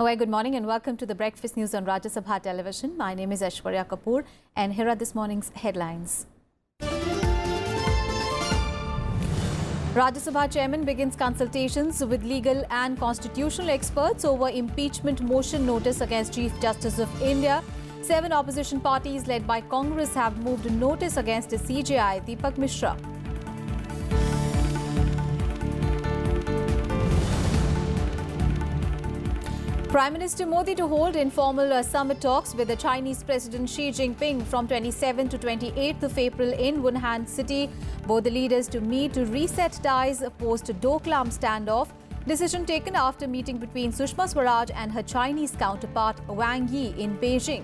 Good morning and welcome to the Breakfast News on Rajya Sabha television. My name is Aishwarya Kapoor and here are this morning's headlines. Rajya Sabha chairman begins consultations with legal and constitutional experts over impeachment motion notice against Chief Justice of India. 7 opposition parties led by Congress have moved notice against CJI Deepak Mishra. Prime Minister Modi to hold informal summit talks with the Chinese President Xi Jinping from 27 to 28th of April in Wuhan City. Both the leaders to meet to reset ties post-Doklam standoff. Decision taken after meeting between Sushma Swaraj and her Chinese counterpart Wang Yi in Beijing.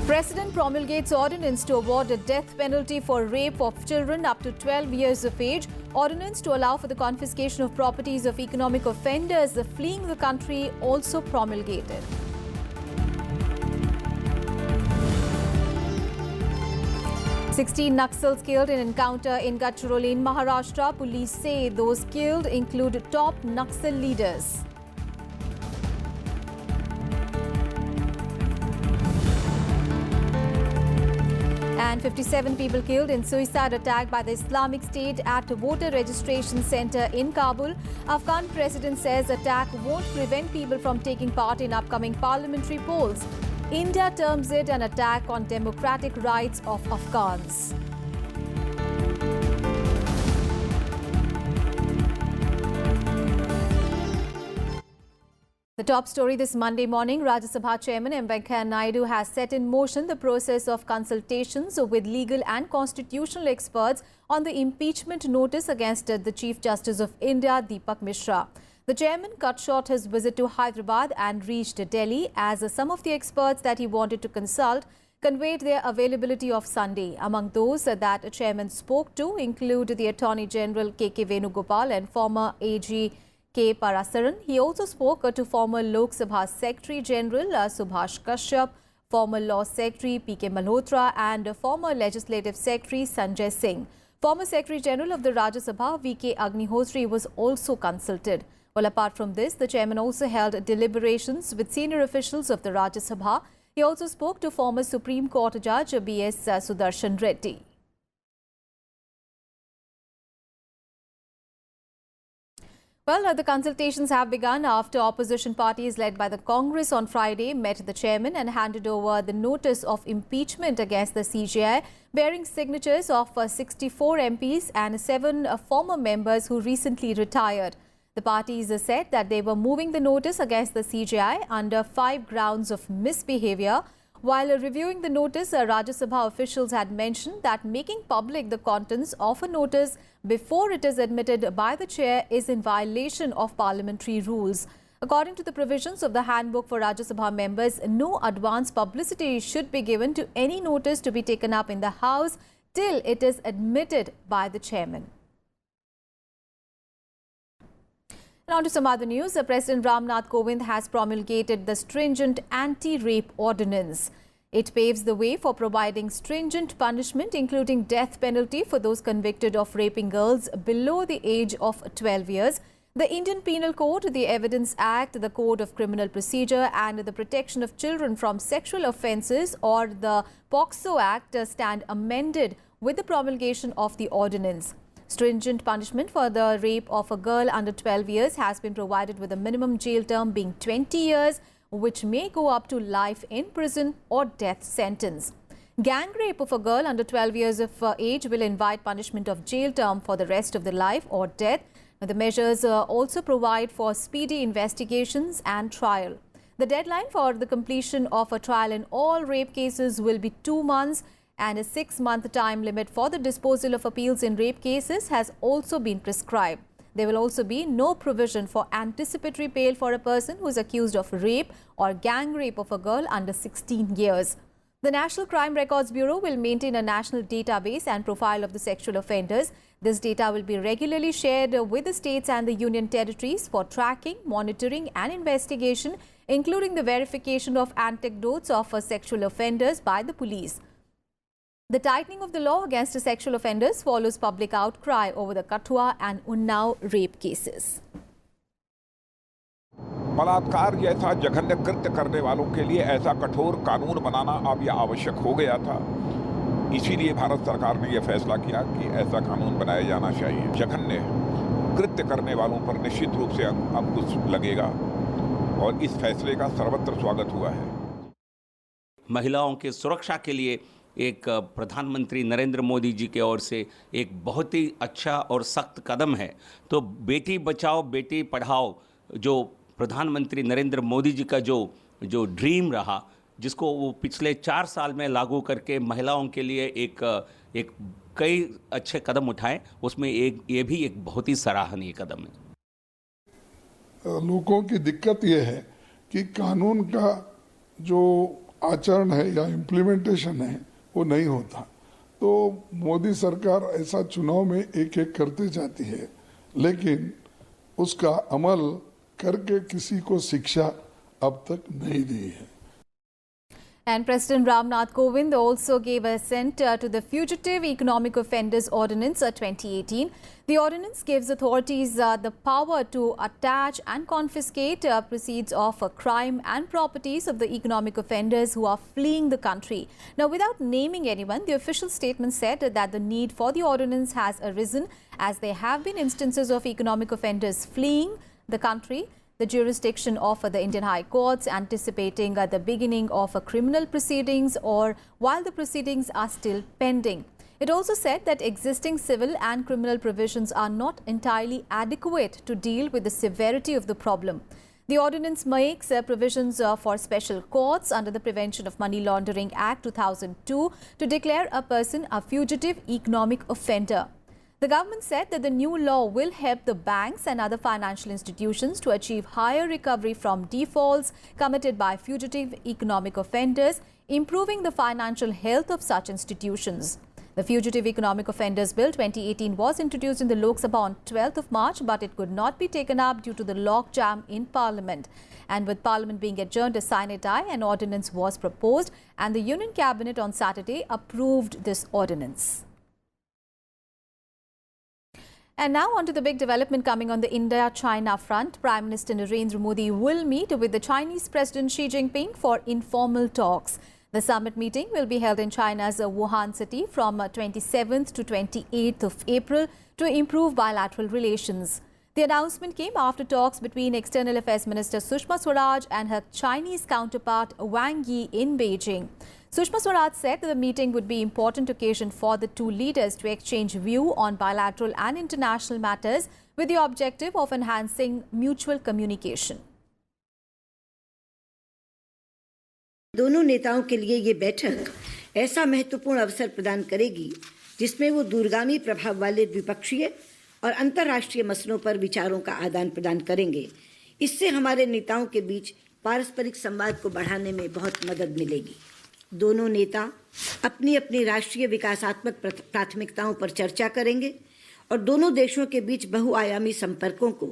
President promulgates ordinance to award a death penalty for rape of children up to 12 years of age. Ordinance to allow for the confiscation of properties of economic offenders fleeing the country also promulgated. Sixteen Naxals killed in encounter in Gadchiroli in Maharashtra. Police say those killed include top Naxal leaders. And 57 people killed in suicide attack by the Islamic State at a voter registration center in Kabul. Afghan president says attack won't prevent people from taking part in upcoming parliamentary polls. India terms it an attack on democratic rights of Afghans. The top story this Monday morning, Rajya Sabha Chairman M. Venkaiah Naidu has set in motion the process of consultations with legal and constitutional experts on the impeachment notice against the Chief Justice of India, Deepak Mishra. The chairman cut short his visit to Hyderabad and reached Delhi as some of the experts that he wanted to consult conveyed their availability of Sunday. Among those that the chairman spoke to include the Attorney General K.K. Venugopal and former AG K. Parasaran. He also spoke to former Lok Sabha Secretary General Subhash Kashyap, former Law Secretary P.K. Malhotra and former Legislative Secretary Sanjay Singh. Former Secretary General of the Rajya Sabha V.K. Agnihotri was also consulted. Well, apart from this, the chairman also held deliberations with senior officials of the Rajya Sabha. He also spoke to former Supreme Court Judge B.S. Sudarshan Reddy. Well, the consultations have begun after opposition parties led by the Congress on Friday met the chairman and handed over the notice of impeachment against the CJI, bearing signatures of 64 MPs and 7 former members who recently retired. The parties said that they were moving the notice against the CJI under 5 grounds of misbehavior. While reviewing the notice, Rajya Sabha officials had mentioned that making public the contents of a notice before it is admitted by the chair is in violation of parliamentary rules. According to the provisions of the handbook for Rajya Sabha members, no advance publicity should be given to any notice to be taken up in the House till it is admitted by the chairman. And on to some other news. President Ramnath Kovind has promulgated the stringent anti-rape ordinance. It paves the way for providing stringent punishment, including death penalty for those convicted of raping girls below the age of 12 years. The Indian Penal Code, the Evidence Act, the Code of Criminal Procedure and the Protection of Children from Sexual Offences or the POCSO Act stand amended with the promulgation of the ordinance. Stringent punishment for the rape of a girl under 12 years has been provided with a minimum jail term being 20 years, which may go up to life in prison or death sentence. Gang rape of a girl under 12 years of age will invite punishment of jail term for the rest of the life or death. The measures also provide for speedy investigations and trial. The deadline for the completion of a trial in all rape cases will be 2 months. And a 6-month time limit for the disposal of appeals in rape cases has also been prescribed. There will also be no provision for anticipatory bail for a person who is accused of rape or gang rape of a girl under 16 years. The National Crime Records Bureau will maintain a national database and profile of the sexual offenders. This data will be regularly shared with the states and the union territories for tracking, monitoring and investigation, including the verification of anecdotes of sexual offenders by the police. The tightening of the law against sexual offenders follows public outcry over the Kathua and Unnao rape cases. बलात्कार जैसा जघन्य कृत्य करने वालों के लिए ऐसा कठोर कानून बनाना अब यह आवश्यक हो गया था। इसीलिए भारत सरकार ने यह फैसला किया कि ऐसा कानून बनाया जाना चाहिए। जघन्य कृत्य करने वालों पर निश्चित रूप से अंकुश लगेगा और इस फैसले का सर्वत्र स्वागत हुआ है। महिलाओं की सुरक्षा के लिए एक प्रधानमंत्री नरेंद्र मोदी जी की ओर से एक बहुत ही अच्छा और सख्त कदम है। तो बेटी बचाओ बेटी पढ़ाओ जो प्रधानमंत्री नरेंद्र मोदी जी का जो ड्रीम रहा, जिसको वो पिछले 4 साल में लागू करके महिलाओं के लिए एक कई अच्छे कदम उठाए, उसमें ये भी एक बहुत ही सराहनीय कदम है। लोगों की दिक्कत ये है कि कानून का जो आचरण है या इम्प्लीमेंटेशन है वो नहीं होता। तो मोदी सरकार ऐसा चुनाव में एक एक करते जाती है, लेकिन उसका अमल करके किसी को शिक्षा अब तक नहीं दी है। And President Ramnath Kovind also gave assent to the Fugitive Economic Offenders Ordinance 2018. The ordinance gives authorities the power to attach and confiscate proceeds of crime and properties of the economic offenders who are fleeing the country. Now, without naming anyone, the official statement said that the need for the ordinance has arisen as there have been instances of economic offenders fleeing the country. The jurisdiction of the Indian High Courts anticipating the beginning of criminal proceedings or while the proceedings are still pending. It also said that existing civil and criminal provisions are not entirely adequate to deal with the severity of the problem. The ordinance makes provisions for special courts under the Prevention of Money Laundering Act 2002 to declare a person a fugitive economic offender. The government said that the new law will help the banks and other financial institutions to achieve higher recovery from defaults committed by fugitive economic offenders, improving the financial health of such institutions. The Fugitive Economic Offenders Bill 2018 was introduced in the Lok Sabha on 12th of March, but it could not be taken up due to the logjam in Parliament. And with Parliament being adjourned a sine die, an ordinance was proposed and the Union Cabinet on Saturday approved this ordinance. And now on to the big development coming on the India-China front. Prime Minister Narendra Modi will meet with the Chinese President Xi Jinping for informal talks. The summit meeting will be held in China's Wuhan city from 27th to 28th of April to improve bilateral relations. The announcement came after talks between External Affairs Minister Sushma Swaraj and her Chinese counterpart Wang Yi in Beijing. Sushma Swaraj said that the meeting would be an important occasion for the two leaders to exchange view on bilateral and international matters with the objective of enhancing mutual communication. दोनों नेताओं के लिए ये बैठक ऐसा महत्वपूर्ण अवसर प्रदान करेगी जिसमें वो दूरगामी प्रभाव वाले द्विपक्षीय और अंतर्राष्ट्रीय मसलों पर विचारों का आदान प्रदान करेंगे। इससे हमारे नेताओं के बीच पारस्परिक संवाद को बढ़ाने में बहुत मदद मिलेगी। दोनों नेता अपनी अपनी राष्ट्रीय विकासात्मक प्राथमिकताओं पर चर्चा करेंगे और दोनों देशों के बीच बहुआयामी संपर्कों को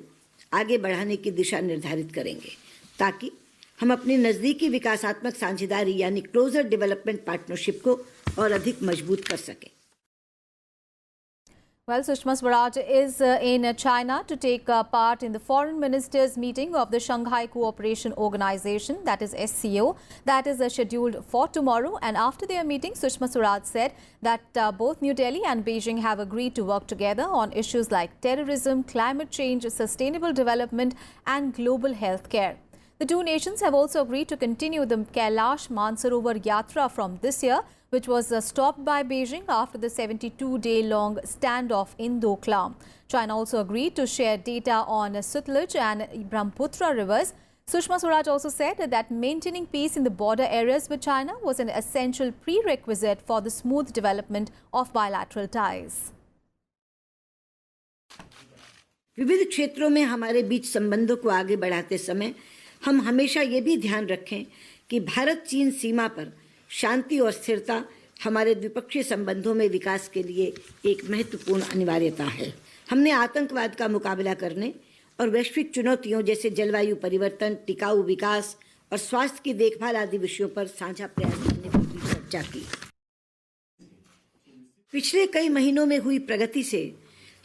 आगे बढ़ाने की दिशा निर्धारित करेंगे ताकि हम अपनी नजदीकी विकासात्मक साझेदारी यानी क्लोजर डेवलपमेंट पार्टनरशिप को और अधिक मजबूत कर सकें। Well, Sushma Swaraj is in China to take part in the foreign ministers meeting of the Shanghai Cooperation Organization, that is SCO, that is scheduled for tomorrow. And after their meeting, Sushma Swaraj said that both New Delhi and Beijing have agreed to work together on issues like terrorism, climate change, sustainable development and global health care. The two nations have also agreed to continue the Kailash Mansarovar Yatra from this year, which was stopped by Beijing after the 72-day-long standoff in Doklam. China also agreed to share data on Sutlej and Brahmaputra rivers. Sushma Swaraj also said that maintaining peace in the border areas with China was an essential prerequisite for the smooth development of bilateral ties. विविध क्षेत्रों में हमारे बीच संबंधों को आगे बढ़ाते समय हम हमेशा ये भी ध्यान रखें कि भारत-चीन सीमा पर शांति और स्थिरता हमारे द्विपक्षीय संबंधों में विकास के लिए एक महत्वपूर्ण अनिवार्यता है। हमने आतंकवाद का मुकाबला करने और वैश्विक चुनौतियों जैसे जलवायु परिवर्तन, टिकाऊ विकास और स्वास्थ्य की देखभाल आदि विषयों पर साझा प्रयास करने पर भी चर्चा की। पिछले कई महीनों में हुई प्रगति से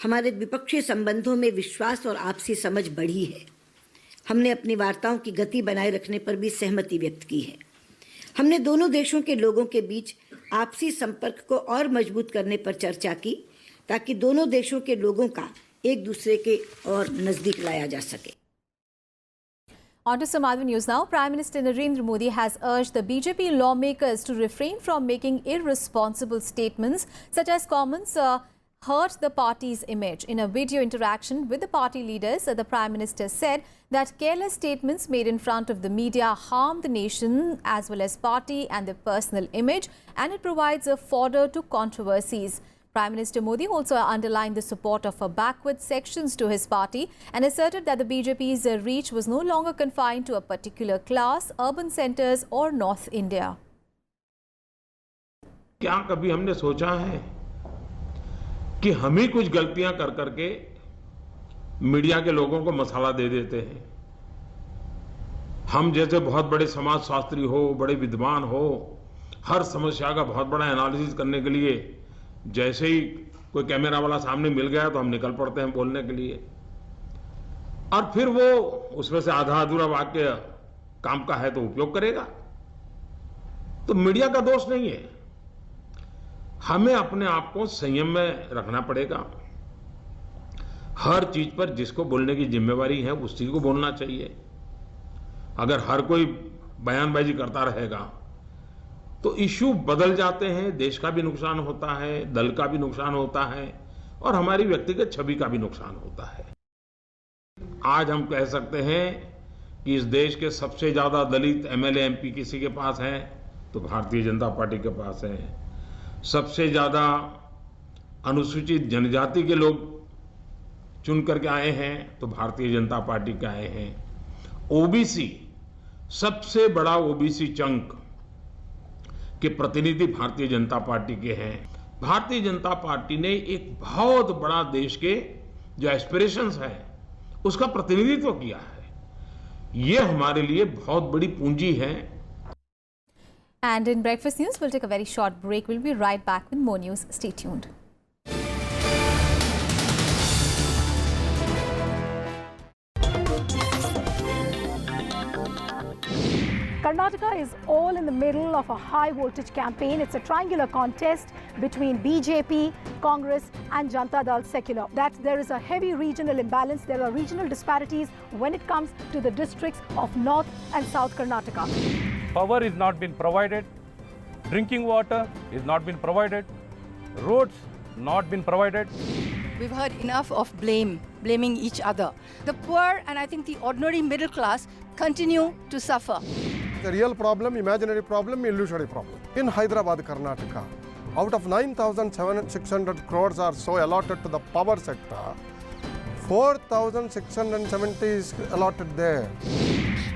हमारे द्विपक्षीय संबंधों में विश्वास और आपसी समझ बढ़ी है। हमने अपनी वार्ताओं की गति बनाए रखने पर भी सहमति व्यक्त की है। हमने दोनों देशों के लोगों के बीच आपसी संपर्क को और मजबूत करने पर चर्चा की, ताकि दोनों देशों के लोगों का एक दूसरे के और नजदीक लाया जा सके। On to some other news now. Prime Minister Narendra Modi has urged the BJP lawmakers to refrain from making irresponsible statements such as comments hurt the party's image. In a video interaction with the party leaders, the Prime Minister said that careless statements made in front of the media harm the nation as well as party and their personal image, and it provides a fodder to controversies. Prime Minister Modi also underlined the support of backward sections to his party and asserted that the BJP's reach was no longer confined to a particular class, urban centres or North India. क्या कभी हमने सोचा है कि हम ही कुछ गलतियां कर करके मीडिया के लोगों को मसाला दे देते हैं? हम जैसे बहुत बड़े समाजशास्त्री हो, बड़े विद्वान हो, हर समस्या का बहुत बड़ा एनालिसिस करने के लिए जैसे ही कोई कैमरा वाला सामने मिल गया तो हम निकल पड़ते हैं बोलने के लिए, और फिर वो उसमें से आधा अधूरा वाक्य काम का है तो उपयोग करेगा। तो मीडिया का दोष नहीं है, हमें अपने आप को संयम में रखना पड़ेगा। हर चीज पर जिसको बोलने की जिम्मेवारी है उस चीज को बोलना चाहिए। अगर हर कोई बयानबाजी करता रहेगा तो इश्यू बदल जाते हैं, देश का भी नुकसान होता है, दल का भी नुकसान होता है और हमारी व्यक्तिगत छवि का भी नुकसान होता है। आज हम कह सकते हैं कि इस देश के सबसे ज्यादा दलित एमएलए एमपी किसी के पास है तो भारतीय जनता पार्टी के पास है। सबसे ज्यादा अनुसूचित जनजाति के लोग चुन करके आए हैं तो भारतीय जनता पार्टी के आए हैं। ओबीसी, सबसे बड़ा ओबीसी चंक के प्रतिनिधि भारतीय जनता पार्टी के हैं। भारतीय जनता पार्टी ने एक बहुत बड़ा देश के जो एस्पिरेशंस है उसका प्रतिनिधित्व किया है। ये हमारे लिए बहुत बड़ी पूंजी है। And in breakfast news, we'll take a very short break. We'll be right back with more news. Stay tuned. Karnataka is all in the middle of a high voltage campaign. It's a triangular contest between BJP, Congress and Janata Dal Secular. That there is a heavy regional imbalance. There are regional disparities when it comes to the districts of North and South Karnataka. Power is not been provided, drinking water is not been provided, roads not been provided. We've heard enough of blaming each other. The poor and I think the ordinary middle class continue to suffer. The real problem, imaginary problem, illusory problem. In Hyderabad, Karnataka, out of 9,600 crores are so allotted to the power sector, 4,670 is allotted there.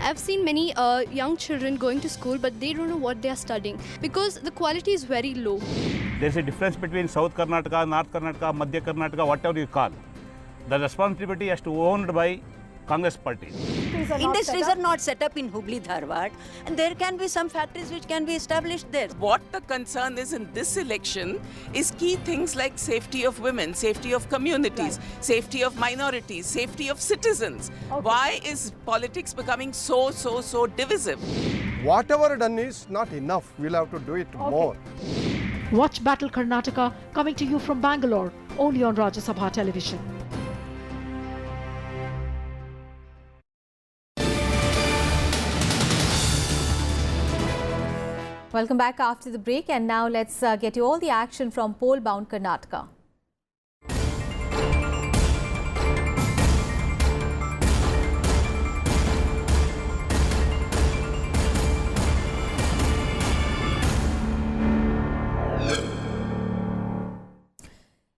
I've seen many young children going to school, but they don't know what they are studying because the quality is very low. There's a difference between South Karnataka, North Karnataka, Madhya Karnataka, whatever you call. The responsibility has to be owned by Congress party. Industries are not set up in Hubli, Dharwad, and there can be some factories which can be established there. What the concern is in this election is key things like safety of women, safety of communities, safety of minorities, safety of citizens. Why is politics becoming so divisive? Whatever done is not enough. We'll have to do it more. Watch Battle Karnataka coming to you from Bangalore, only on Rajya Sabha television. Welcome back after the break, and now let's get you all the action from poll-bound Karnataka.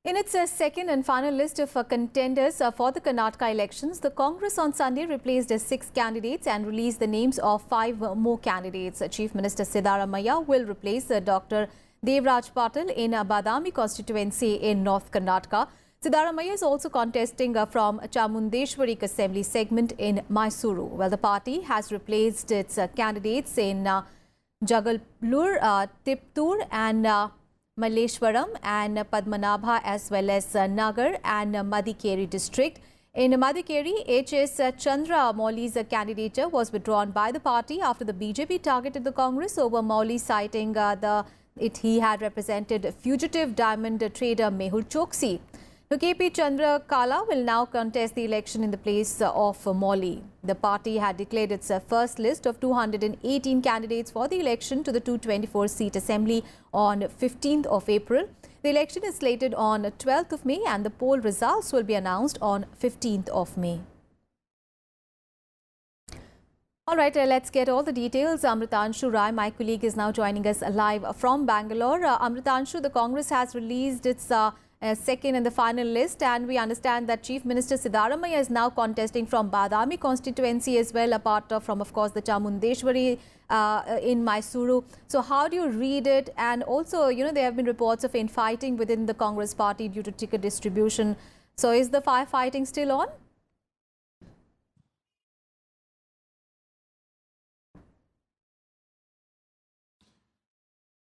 In its second and final list of contenders for the Karnataka elections, the Congress on Sunday replaced 6 candidates and released the names of 5 more candidates. Chief Minister Siddaramaiah will replace Dr. Devraj Patil in Badami constituency in North Karnataka. Siddaramaiah is also contesting from Chamundeshwari Assembly segment in Mysuru. Well, the party has replaced its candidates in Jagalpur, Tiptur and Malleshwaram and Padmanabha, as well as Nagar and Madikeri district. In Madikeri, H.S. Chandra Mauli's candidature was withdrawn by the party after the BJP targeted the Congress over Mauli, citing he had represented fugitive diamond trader Mehul Choksi. Now, KP Chandra Kala will now contest the election in the place of Mauli. The party had declared its first list of 218 candidates for the election to the 224-seat assembly on 15th of April. The election is slated on 12th of May and the poll results will be announced on 15th of May. All right, let's get all the details. Amritanshu Rai, my colleague, is now joining us live from Bangalore. Amritanshu, the Congress has released its second and the final list, and we understand that Chief Minister Siddaramaiah is now contesting from Badami constituency as well, apart from, of course, the Chamundeshwari in Mysuru. So how do you read it? And also, there have been reports of infighting within the Congress party due to ticket distribution. So is the firefighting still on?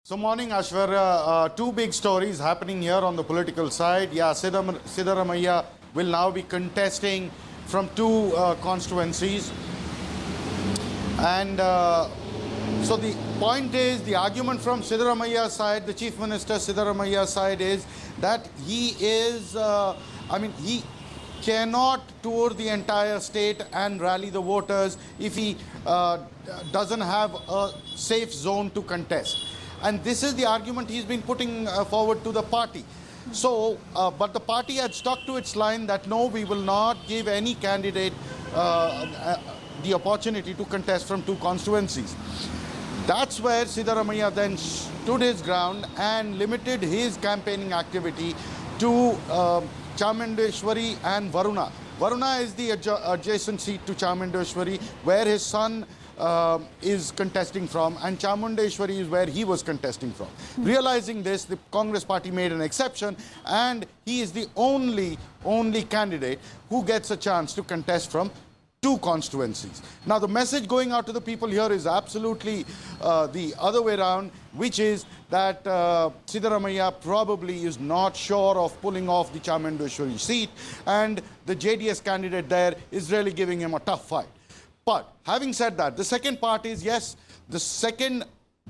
So morning, Ashwarya, two big stories happening here on the political side. Yeah, Siddaramaiah will now be contesting from two constituencies. And so the point is, the argument from Siddaramaiah's side, the Chief Minister Siddaramaiah's side, is that he is, he cannot tour the entire state and rally the voters if he doesn't have a safe zone to contest. And this is the argument he's been putting forward to the party. So, but the party had stuck to its line that no, we will not give any candidate the opportunity to contest from two constituencies. That's where Siddaramaiah then stood his ground and limited his campaigning activity to Chamundeshwari and Varuna. Varuna is the adjacent seat to Chamundeshwari, where his son is contesting from, and Chamundeshwari is where he was contesting from. Realizing this, the Congress party made an exception, and he is the only candidate who gets a chance to contest from two constituencies. Now, the message going out to the people here is absolutely the other way around, which is that Siddaramaiah probably is not sure of pulling off the Chamundeshwari seat, and the JDS candidate there is really giving him a tough fight. But having said that, the second part is, yes, the second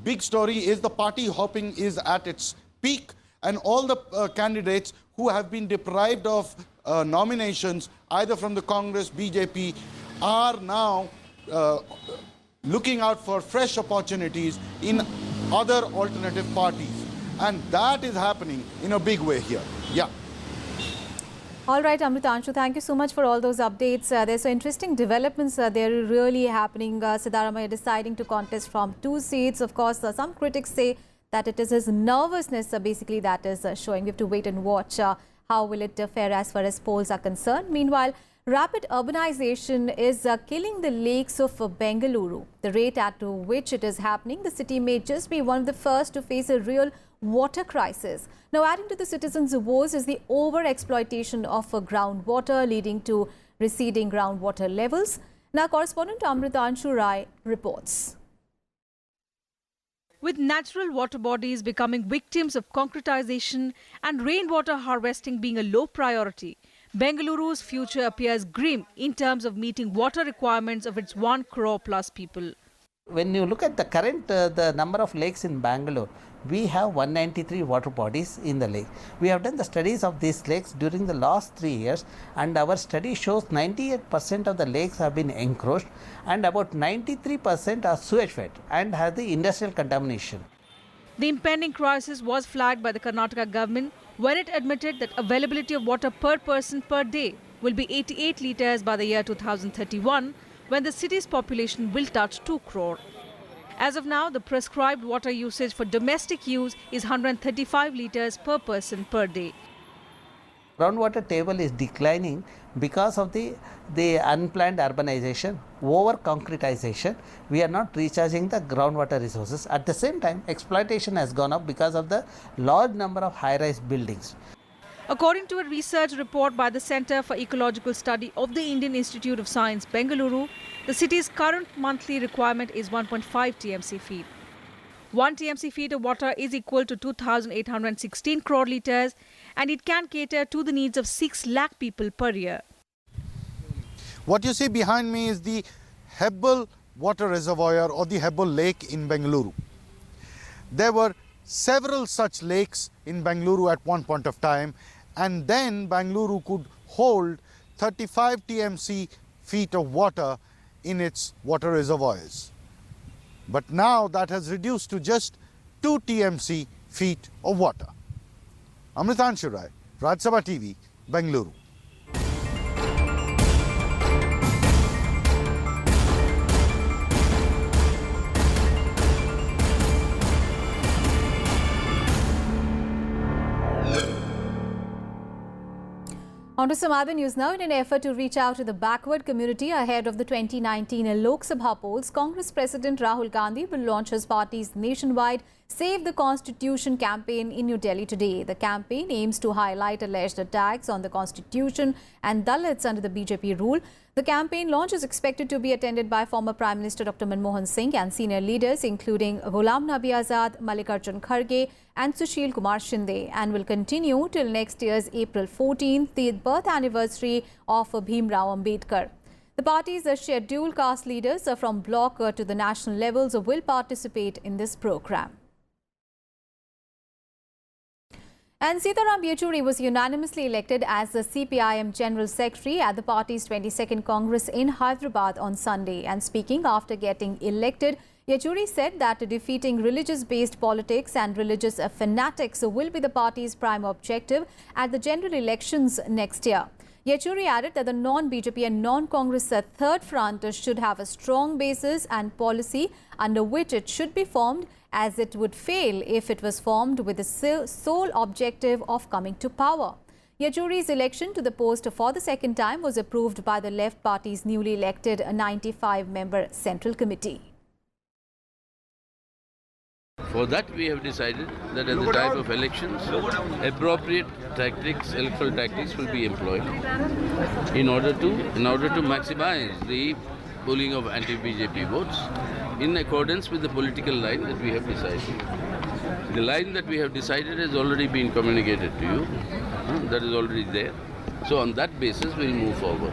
big story is the party hopping is at its peak, and all the candidates who have been deprived of nominations, either from the Congress, BJP, are now looking out for fresh opportunities in other alternative parties. And that is happening in a big way here. Yeah. All right, Amritanshu, thank you so much for all those updates. There's so interesting developments. They're really happening. Siddaramaiah deciding to contest from two seats. Of course, some critics say that it is his nervousness basically that is showing. We have to wait and watch how will it fare as far as polls are concerned. Meanwhile, rapid urbanization is killing the lakes of Bengaluru. The rate at which it is happening, the city may just be one of the first to face a real water crisis. Now, adding to the citizens' woes is the over-exploitation of groundwater, leading to receding groundwater levels. Now, correspondent Amritanshu Rai reports. With natural water bodies becoming victims of concretization and rainwater harvesting being a low priority, Bengaluru's future appears grim in terms of meeting water requirements of its 1 crore plus people. When you look at the current the number of lakes in Bangalore, we have 193 water bodies in the lake. We have done the studies of these lakes during the last 3 years, and our study shows 98% of the lakes have been encroached and about 93% are sewage fed and have the industrial contamination. The impending crisis was flagged by the Karnataka government when it admitted that availability of water per person per day will be 88 litres by the year 2031, when the city's population will touch 2 crore. As of now, the prescribed water usage for domestic use is 135 litres per person per day. Groundwater table is declining because of the unplanned urbanization, over concretization. We are not recharging the groundwater resources. At the same time, exploitation has gone up because of the large number of high-rise buildings. According to a research report by the Centre for Ecological Study of the Indian Institute of Science, Bengaluru, the city's current monthly requirement is 1.5 TMC feet. 1 TMC feet of water is equal to 2,816 crore litres, and it can cater to the needs of 6 lakh people per year. What you see behind me is the Hebbal water reservoir or the Hebbal lake in Bengaluru. There were several such lakes in Bengaluru at one point of time, and then Bengaluru could hold 35 TMC feet of water in its water reservoirs. But now that has reduced to just 2 TMC feet of water. Amritanshu Rai, Rajya TV, Bengaluru. On to some other news now. In an effort to reach out to the backward community ahead of the 2019 Lok Sabha polls, Congress President Rahul Gandhi will launch his party's nationwide Save the Constitution campaign in New Delhi today. The campaign aims to highlight alleged attacks on the Constitution and Dalits under the BJP rule. The campaign launch is expected to be attended by former Prime Minister Dr. Manmohan Singh and senior leaders including Ghulam Nabi Azad, Mallikarjun Kharge and Sushil Kumar Shinde, and will continue till next year's April 14th, the birth anniversary of Bhim Rao Ambedkar. The party's scheduled caste leaders from block to the national levels will participate in this program. And Sitaram Yechuri was unanimously elected as the CPIM General Secretary at the party's 22nd Congress in Hyderabad on Sunday. And speaking after getting elected, Yechuri said that defeating religious-based politics and religious fanatics will be the party's prime objective at the general elections next year. Yechuri added that the non-BJP and non-Congress third front should have a strong basis and policy under which it should be formed, as it would fail if it was formed with the sole objective of coming to power. Yechuri's election to the post for the second time was approved by the Left Party's newly elected 95-member Central Committee. For that, we have decided that at the time of elections, appropriate tactics, electoral tactics will be employed in order to maximize the pooling of anti-BJP votes in accordance with the political line that we have decided. The line that we have decided has already been communicated to you. That is already there. So on that basis, we'll move forward.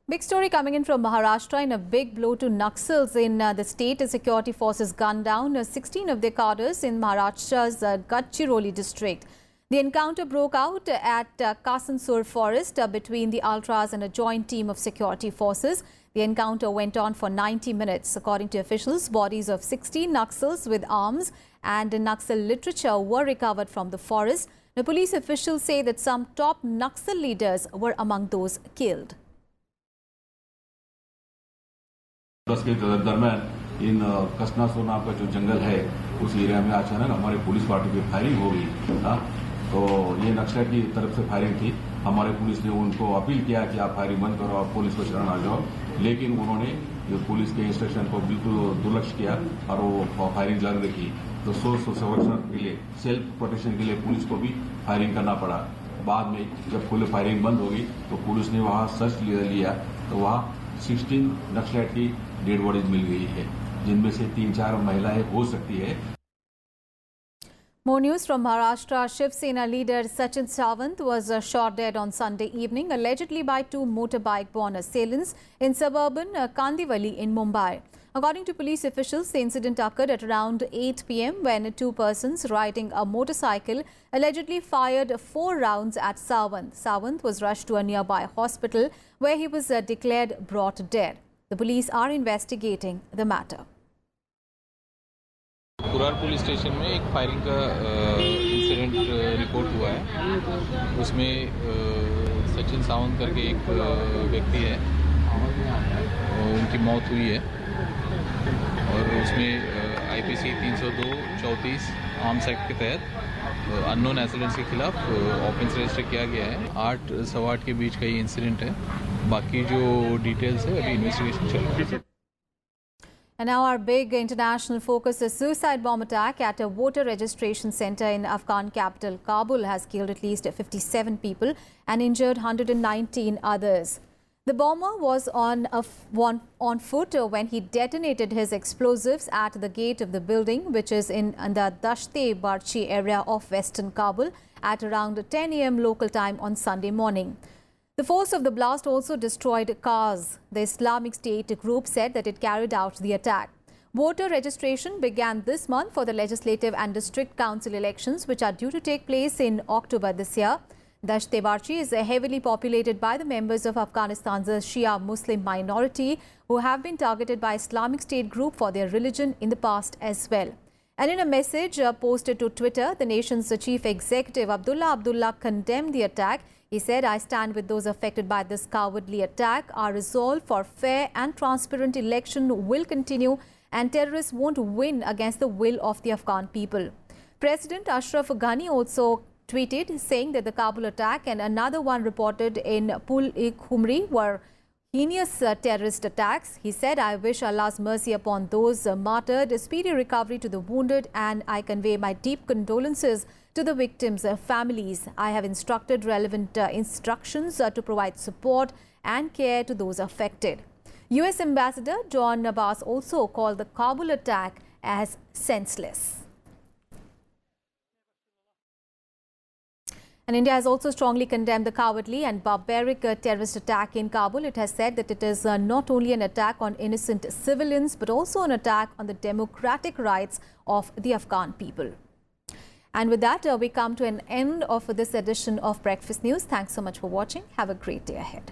Big story coming in from Maharashtra. In a big blow to Naxals in the state, security forces gunned down 16 of their cadres in Maharashtra's Gadchiroli district. The encounter broke out at Kasansur forest between the Ultras and a joint team of security forces. The encounter went on for 90 minutes. According to officials, bodies of 16 Naxals with arms and Naxal literature were recovered from the forest. The police officials say that some top Naxal leaders were among those killed. 10 के दरमियान इन कसनासो नाम का जो जंगल है उस area में अचानक हमारे पुलिस पार्टी पे फायरिंग हो गई। तो ये नक्सलियों की तरफ से फायरिंग थी। हमारे पुलिस ने उनको अपील किया कि आप फायरिंग बंद करो, आप पुलिस को शरण आ जाओ, लेकिन उन्होंने पुलिस के इंस्ट्रक्शन को बिल्कुल दुर्लक्ष्य किया और वो फायरिंग जारी रखी। तो संरक्षण के लिए, सेल्फ प्रोटेक्शन के लिए पुलिस को भी फायरिंग करना पड़ा। बाद में जब फुल फायरिंग बंद हो गई तो पुलिस ने वहां सर्च लिया तो वहां 16 नक्सलाइट की डेड बॉडीज मिल गई है, जिनमें से 3-4 महिलाएं हो सकती है। More news from Maharashtra. Shiv Sena leader Sachin Sawant was shot dead on Sunday evening, allegedly by 2 motorbike-borne assailants in suburban Kandivali in Mumbai. According to police officials, the incident occurred at around 8 p.m. when 2 persons riding a motorcycle allegedly fired 4 rounds at Sawant. Sawant was rushed to a nearby hospital where he was declared brought dead. The police are investigating the matter. Kurar police station में एक firing का incident report हुआ है। उसमें सचिन सावंत करके एक व्यक्ति है, उनकी मौत हुई है और उसमें आईपीसी 302-34 आर्म्स एक्ट के तहत अननोन असैलेंट्स के खिलाफ ऑफेंस रजिस्टर किया गया है। 8 सवा 8 के बीच का ये इंसिडेंट है। बाकी जो डिटेल्स है अभी इन्वेस्टिगेशन चल रहा है। And now our big international focus, a suicide bomb attack at a voter registration center in Afghan capital Kabul has killed at least 57 people and injured 119 others. The bomber was on foot when he detonated his explosives at the gate of the building, which is in the Dasht-e-Barchi area of western Kabul, at around 10 a.m. local time on Sunday morning. The force of the blast also destroyed cars. The Islamic State group said that it carried out the attack. Voter registration began this month for the legislative and district council elections, which are due to take place in October this year. Dasht-e-Barchi is heavily populated by the members of Afghanistan's Shia Muslim minority who have been targeted by Islamic State group for their religion in the past as well. And in a message posted to Twitter, the nation's chief executive Abdullah condemned the attack. He said, "I stand with those affected by this cowardly attack. Our resolve for fair and transparent election will continue, and terrorists won't win against the will of the Afghan people." President Ashraf Ghani also tweeted saying that the Kabul attack and another one reported in Pul-e-Khumri were heinous terrorist attacks. He said, "I wish Allah's mercy upon those martyred, speedy recovery to the wounded, and I convey my deep condolences to the victims' families. I have instructed relevant instructions to provide support and care to those affected." US Ambassador John Abbas also called the Kabul attack as senseless. And India has also strongly condemned the cowardly and barbaric terrorist attack in Kabul. It has said that it is not only an attack on innocent civilians, but also an attack on the democratic rights of the Afghan people. And with that, we come to an end of this edition of Breakfast News. Thanks so much for watching. Have a great day ahead.